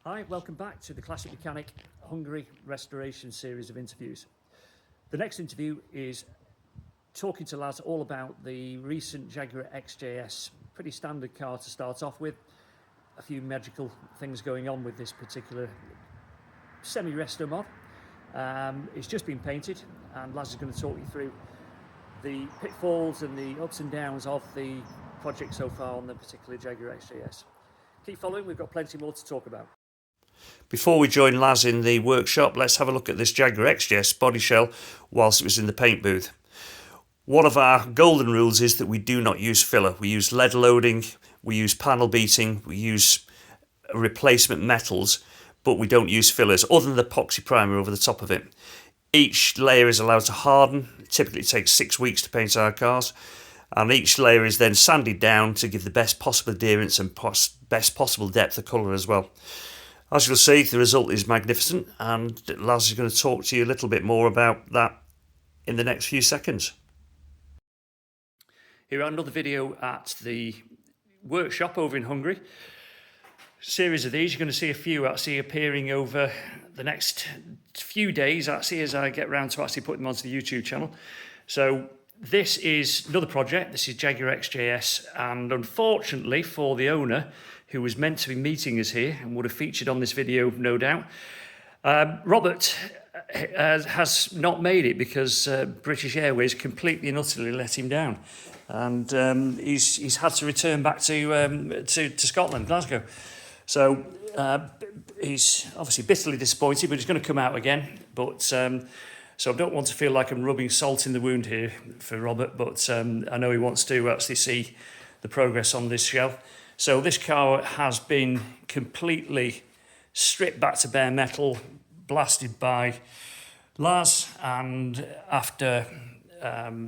Hi, welcome back to the Classic Mechanic Hungary restoration series of interviews. The next interview is talking to Laz all about the recent Jaguar XJ-S, pretty standard car to start off with. A few magical things going on with this particular semi-resto mod. It's just been painted, and Laz is going to talk you through the pitfalls and the ups and downs of the project so far on the particular Jaguar XJ-S. Keep following, we've got plenty more to talk about. Before we join Laz in the workshop, let's have a look at this Jaguar XJ-S body shell whilst it was in the paint booth. One of our golden rules is that we do not use filler. We use lead loading, we use panel beating, we use replacement metals, but we don't use fillers other than the epoxy primer over the top of it. Each layer is allowed to harden. Typically it takes 6 weeks to paint our cars, and each layer is then sanded down to give the best possible adherence and best possible depth of colour as well. As you'll see, the result is magnificent, and Laz is going to talk to you a little bit more about that in the next few seconds. Here are another video at the workshop over in Hungary. Series of these, you're going to see a few actually appearing over the next few days actually as I get round to actually putting them onto the YouTube channel. So this is another project. This is Jaguar XJ-S, and unfortunately for the owner, who was meant to be meeting us here and would have featured on this video, no doubt, Robert has not made it because British Airways completely and utterly let him down, and he's had to return back to Scotland, Glasgow. So he's obviously bitterly disappointed, but he's going to come out again. But so I don't want to feel like I'm rubbing salt in the wound here for Robert, but I know he wants to actually see the progress on this shell. So this car has been completely stripped back to bare metal, blasted by Laz, and after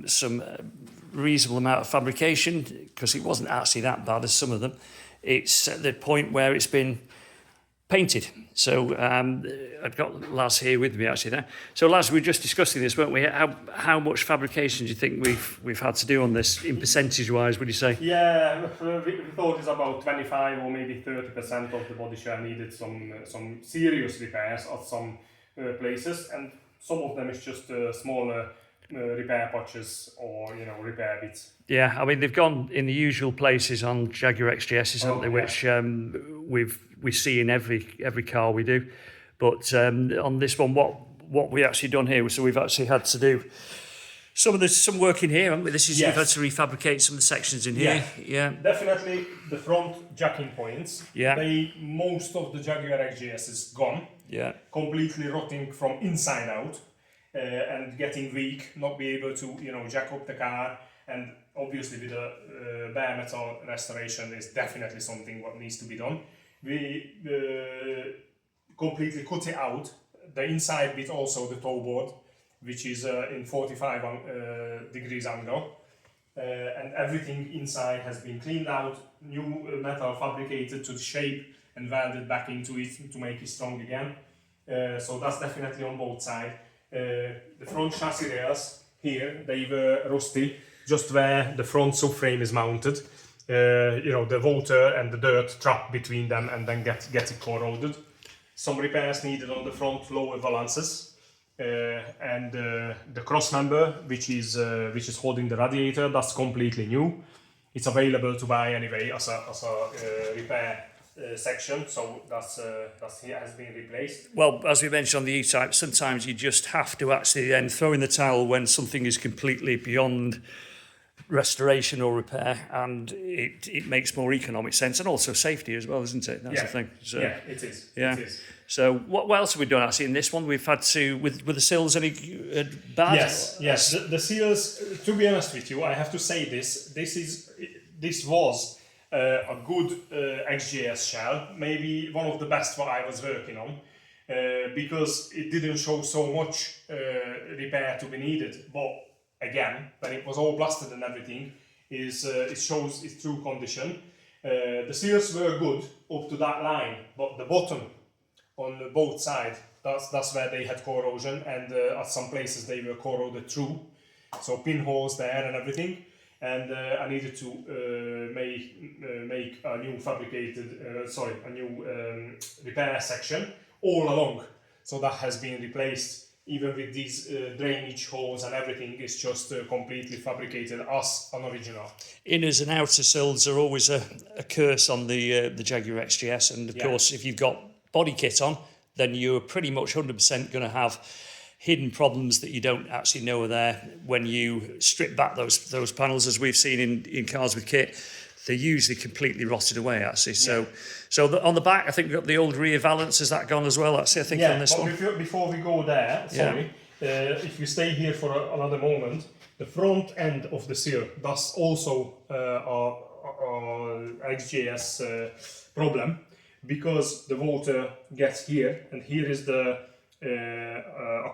some reasonable amount of fabrication, because it wasn't actually that bad as some of them, it's at the point where it's been painted. So I've got Laz here with me actually there. So Laz, we were just discussing this, weren't we? How much fabrication do you think we've had to do on this in percentage wise, would you say? Yeah, we thought it's about 25 or maybe 30% of the body shell needed some serious repairs at some places, and some of them is just smaller repair patches or repair bits. Yeah, I mean they've gone in the usual places on Jaguar XJ-S's, haven't they? Yeah. Which we see in every car we do, but on this one, what we actually done here, so we've actually had to do some work in here, haven't we? This is Yes. You've had to refabricate some of the sections in here. Yeah. Definitely the front jacking points. Yeah. Most of the Jaguar XJ-S is gone. Yeah. Completely rotting from inside out. And getting weak, not be able to jack up the car, and obviously with the bare metal restoration is definitely something what needs to be done. We completely cut it out, the inside bit, also the toe board, which is in 45 degrees angle, and everything inside has been cleaned out, new metal fabricated to shape and welded back into it to make it strong again. So that's definitely on both sides. The front chassis rails here, they were rusty, just where the front subframe is mounted. The water and the dirt trap between them and then get it corroded. Some repairs needed on the front lower valances, and the cross member, which is holding the radiator, that's completely new. It's available to buy anyway as a repair section, so that's here has been replaced. Well, as we mentioned on the E-Type, sometimes you just have to actually then throw in the towel when something is completely beyond restoration or repair, and it makes more economic sense, and also safety as well, isn't it? That's the thing. So, yeah, it is. Yeah. It is. So what else have we done actually in this one? We've had to, with the seals, any bad? Yes. The seals, to be honest with you, I have to say this was a good XJ-S shell, maybe one of the best what I was working on, because it didn't show so much repair to be needed. But again, when it was all blasted and everything, it shows its true condition. The seals were good up to that line, but the bottom on both sides, that's where they had corrosion, and at some places they were corroded through. So pinholes there and everything. and I needed to make a new a new repair section all along. So that has been replaced. Even with these drainage holes and everything, it's just completely fabricated as an original. Inners and outer sills are always a curse on the Jaguar XJ-S, and of course, if you've got body kit on, then you're pretty much 100% going to have hidden problems that you don't actually know are there when you strip back those panels, as we've seen in cars with kit. They're usually completely rotted away, actually. So on the back, I think we've got the old rear valance. Has that gone as well, actually, I think, on this one? Before we go there, if we stay here for another moment, the front end of the seal, that's also our XJ-S problem, because the water gets here, and here is a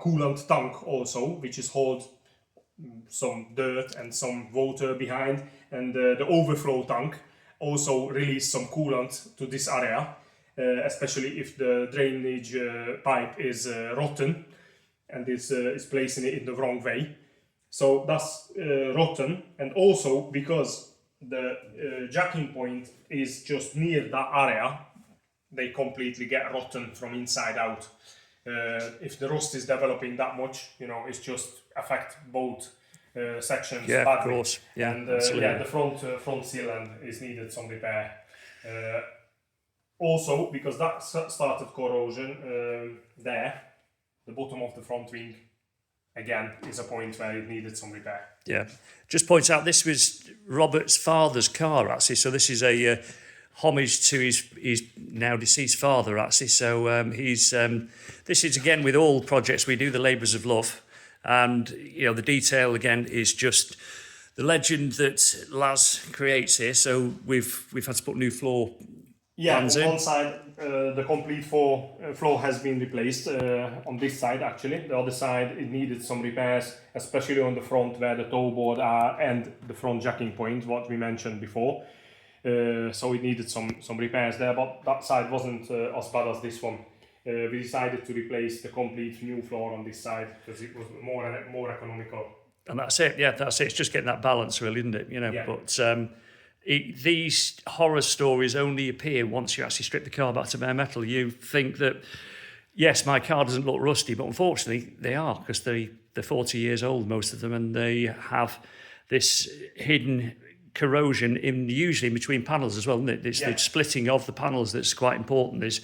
coolant tank also, which is hold some dirt and some water behind, and the overflow tank also release some coolant to this area, especially if the drainage pipe is rotten and is placing it in the wrong way. So that's rotten, and also because the jacking point is just near that area, they completely get rotten from inside out. If the rust is developing that much, it's just affect both sections badly. Of course. Yeah, and absolutely. the front seal end is needed some repair. Also, because that started corrosion there, the bottom of the front wing again is a point where it needed some repair. Yeah, just point out this was Robert's father's car, actually. So this is a homage to his now deceased father, actually. So this is again with all projects we do, the labours of love, and the detail again is just the legend that Laz creates here. So we've had to put new floor. On one side, the complete floor has been replaced on this side actually. The other side, it needed some repairs, especially on the front where the toe board are and the front jacking point, what we mentioned before. So it needed some repairs there, but that side wasn't as bad as this one. We decided to replace the complete new floor on this side because it was more economical. And that's it. Yeah, that's it. It's just getting that balance, really, isn't it? But these horror stories only appear once you actually strip the car back to bare metal. You think that, yes, my car doesn't look rusty, but unfortunately they are, because they're 40 years old, most of them, and they have this hidden corrosion usually in between panels as well, isn't it? It's the splitting of the panels that's quite important. There's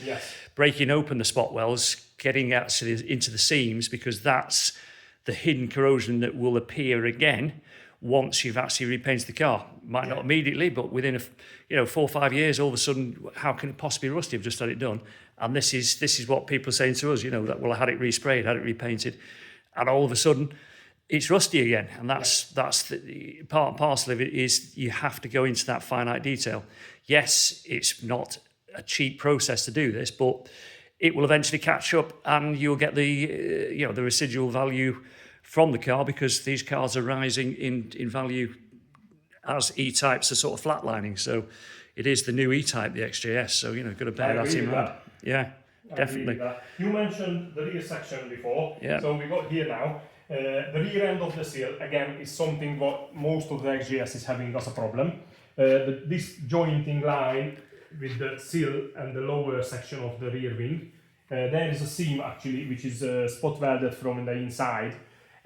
breaking open the spot wells, getting actually into the seams, because that's the hidden corrosion that will appear again once you've actually repainted the car. Might not immediately, but within 4 or 5 years, all of a sudden, how can it possibly rust? You've just had it done. And this is what people are saying to us, that, well, I had it resprayed, had it repainted, and all of a sudden it's rusty again. And that's the part and parcel of it, is you have to go into that finite detail. Yes, it's not a cheap process to do this, but it will eventually catch up, and you'll get the the residual value from the car, because these cars are rising in value as E-types are sort of flatlining. So it is the new E-type, the XJ-S. So got to bear that in mind. Yeah, definitely. You mentioned the rear section before. Yeah. So we got here now. The rear end of the seal again is something what most of the XJ-S is having as a problem. This jointing line with the seal and the lower section of the rear wing. There is a seam actually which is spot welded from the inside.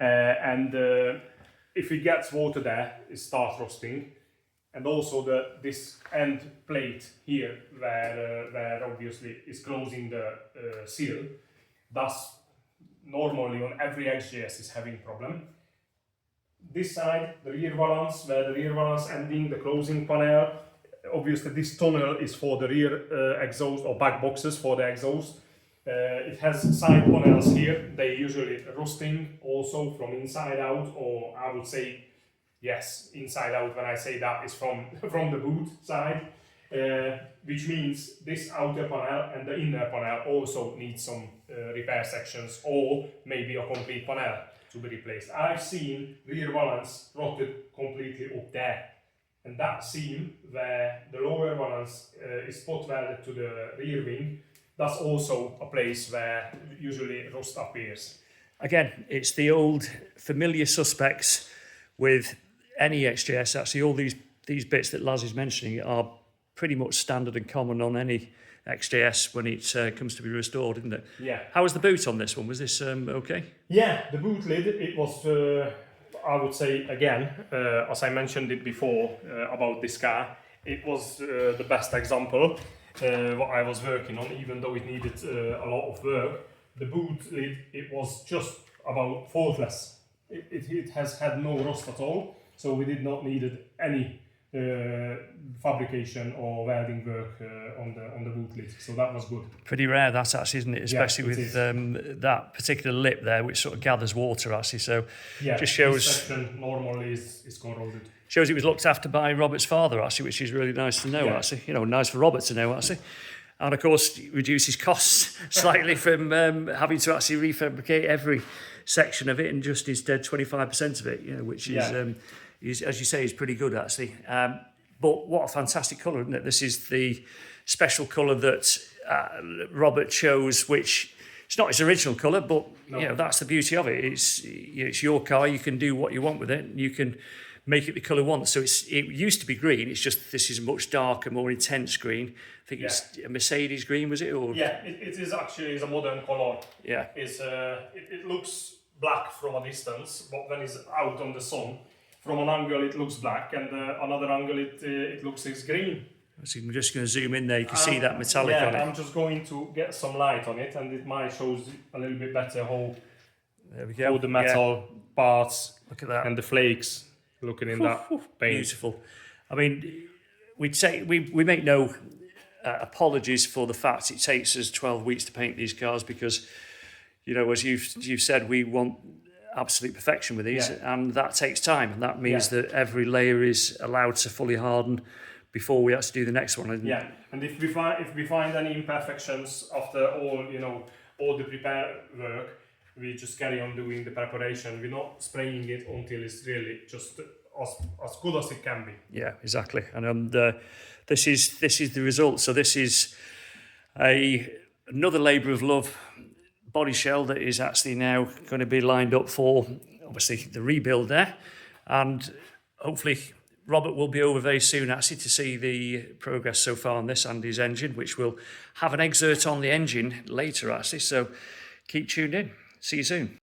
And if it gets water there, it starts rusting. And also this end plate here, where obviously is closing the seal, that's normally on every XJ-S is having problem. This side, the rear valance, where the rear valance ending, the closing panel, obviously this tunnel is for the rear exhaust, or back boxes for the exhaust. It has side panels here. They usually rusting also from inside out, or I would say yes, inside out. When I say that, is from the boot side, which means this outer panel and the inner panel also need some repair sections, or maybe a complete panel to be replaced. I've seen rear valance rotted completely up there, and that seam where the lower valance is spot welded to the rear wing, that's also a place where usually rust appears. Again, it's the old familiar suspects with any XJ-S, actually, all these bits that Laz is mentioning are pretty much standard and common on any XJ-S when it comes to be restored, isn't it? Yeah. How was the boot on this one? Was this okay? Yeah, the boot lid, it was, I would say again, as I mentioned it before about this car, it was the best example what I was working on, even though it needed a lot of work. The boot lid, it was just about faultless. It has had no rust at all, so we did not need any fabrication or welding work on the boot lid, so that was good. Pretty rare that actually, isn't it? Especially Yeah, with that particular lip there, which sort of gathers water actually. So yeah, just shows this section normally is corroded. Shows it was looked after by Robert's father actually, which is really nice to know actually. You know, nice for Robert to know actually. And of course, reduces costs slightly from having to actually refabricate every section of it and just instead 25% of it, you know, which is, as you say, is pretty good actually. But what a fantastic colour, isn't it? This is the special colour that Robert chose, which it's not his original colour, but you know, that's the beauty of it. It's your car. You can do what you want with it. You can make it the colour you want. So it used to be green. It's just this is a much darker, more intense green. I think it's a Mercedes green, was it? Or yeah, it is actually a modern colour. Yeah, it looks black from a distance, but when it's out on the sun, from an angle it looks black, and another angle it looks is green. so I'm just going to zoom in there. You can see that metallic on it. I'm just going to get some light on it, and it might show a little bit better how There we go. the metal parts Look at that. and the flakes looking in that paint. Beautiful. I mean, we'd say we make no apologies for the fact it takes us 12 weeks to paint these cars because, you know, as you've said, we want absolute perfection with these, and that takes time, and that means that every layer is allowed to fully harden before we actually do the next one. And if we find any imperfections after all the prepare work, we just carry on doing the preparation. We're not spraying it until it's really just as good as it can be. Yeah, exactly. And this is the result. So this is another labour of love Bodyshell that is actually now going to be lined up for obviously the rebuild there, and hopefully Robert will be over very soon actually to see the progress so far on this and his engine, which will have an excerpt on the engine later actually. So keep tuned in. See you soon.